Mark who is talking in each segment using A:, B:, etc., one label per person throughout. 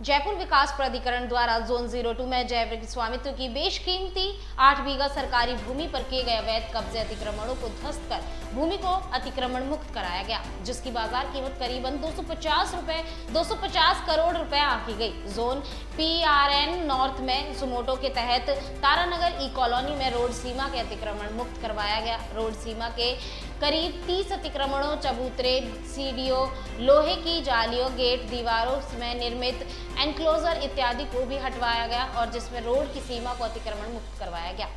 A: जयपुर विकास प्राधिकरण द्वारा जोन 02 में जैविक स्वामित्व की बेशकीमती 8 बीघा सरकारी भूमि पर किए गए अवैध कब्जे अतिक्रमणों को ध्वस्त कर भूमि को अतिक्रमण मुक्त कराया गया, जिसकी बाजार कीमत करीबन 250 करोड़ रुपए आंकी गई। जोन PRN नॉर्थ में सुमोटो के तहत तारानगर ई कॉलोनी में रोड सीमा के अतिक्रमण मुक्त करवाया गया। रोड सीमा के करीब 30 अतिक्रमणों, चबूतरे, सीढ़ियों, लोहे की जालियों, गेट, दीवारों में निर्मित एनक्लोजर इत्यादि को भी हटवाया गया और जिसमें रोड की सीमा को अतिक्रमण मुक्त करवाया गया।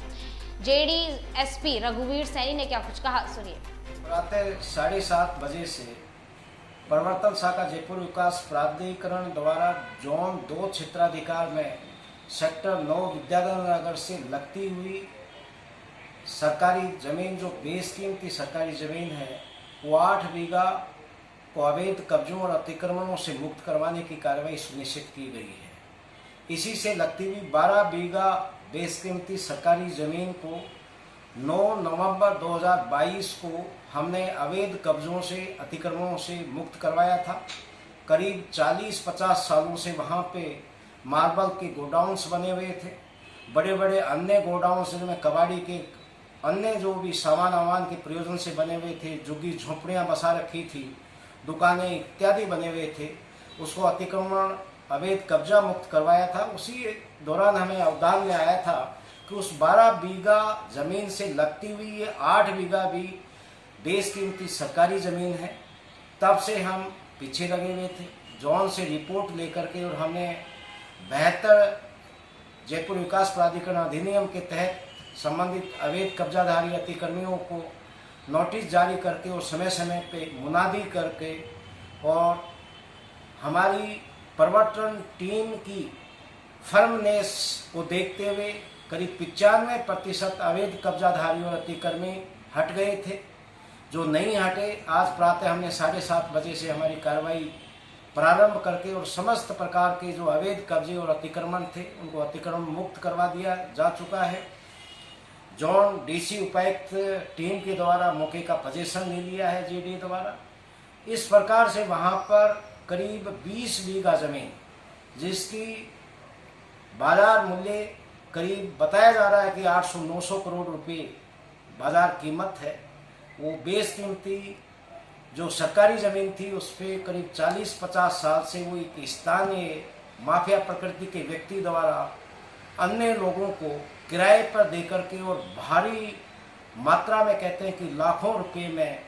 A: JDSP रघुवीर सैनी ने क्या कुछ कहा, सुनिए।
B: प्रातः 7:30 बजे से प्रवर्तन शाखा जयपुर विकास प्राधिकरण द्वारा जोन 2 क्षेत्राधिकार में सेक्टर 9 विद्याधर नगर से लगती हुई सरकारी जमीन, जो बेशकीमती सरकारी जमीन है, वो 8 बीघा को अवैध कब्जों और अतिक्रमणों से मुक्त करवाने की कार्रवाई सुनिश्चित की गई है। इसी से लगती हुई 12 बीघा बेशकीमती सरकारी जमीन को 9 नवंबर 2022 को हमने अवैध कब्जों से, अतिक्रमणों से मुक्त करवाया था। करीब 40-50 सालों से वहाँ पे मार्बल के गोडाउन्स बने हुए थे, बड़े बड़े अन्य गोडाउन्स जिनमें कबाड़ी के अन्य जो भी सामान के प्रयोजन से बने हुए थे, झुग्गी झोंपड़ियाँ बसा रखी थी, दुकानें इत्यादि बने हुए थे, उसको अतिक्रमण अवैध कब्जा मुक्त करवाया था। उसी दौरान हमें अवधान में आया था कि उस 12 बीघा जमीन से लगती हुई ये 8 बीघा भी बेशकीमती सरकारी ज़मीन है। तब से हम पीछे लगे हुए थे, जोन से रिपोर्ट लेकर के, और हमने 72 जयपुर विकास प्राधिकरण अधिनियम के तहत संबंधित अवैध कब्जाधारी अतिक्रमियों को नोटिस जारी करके और समय समय पे मुनादी करके, और हमारी प्रवर्तन टीम की फर्मनेस को देखते हुए करीब 95% अवैध कब्जाधारी और अतिक्रमी हट गए थे। जो नहीं हटे, आज प्रातः हमने 7:30 बजे से हमारी कार्रवाई प्रारंभ करके और समस्त प्रकार के जो अवैध कब्जे और अतिक्रमण थे उनको अतिक्रमण मुक्त करवा दिया जा चुका है। जोन DC उपायुक्त टीम के द्वारा मौके का पोजीशन ले लिया है JD द्वारा। इस प्रकार से वहाँ पर करीब 20 बीघा जमीन, जिसकी बाजार मूल्य करीब बताया जा रहा है कि 800-900 करोड़ रुपए बाजार कीमत है, वो बेशकीमती जो सरकारी ज़मीन थी उस पर करीब 40-50 साल से वो एक स्थानीय माफिया प्रकृति के व्यक्ति द्वारा अन्य लोगों को किराए पर देकर के और भारी मात्रा में, कहते हैं कि लाखों रुपए में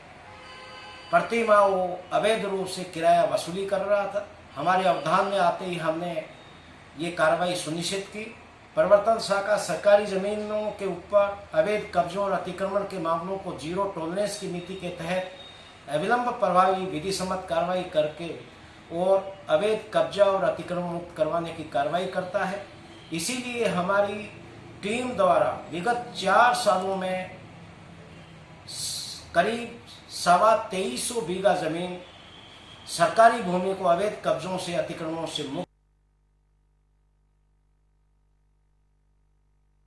B: प्रति माह वो अवैध रूप से किराया वसूली कर रहा था। हमारे अवधान में आते ही हमने ये कार्रवाई सुनिश्चित की। प्रवर्तन शाखा सरकारी ज़मीनों के ऊपर अवैध कब्जों और अतिक्रमण के मामलों को जीरो टॉलरेंस की नीति के तहत अविलंब प्रभावी विधि सम्मत कार्रवाई करके और अवैध कब्जा और अतिक्रमण मुक्त करवाने की कार्रवाई करता है। इसीलिए हमारी टीम द्वारा विगत 4 सालों में करीब 2350 बीघा जमीन सरकारी भूमि को अवैध कब्जों से, अतिक्रमणों से मुक्त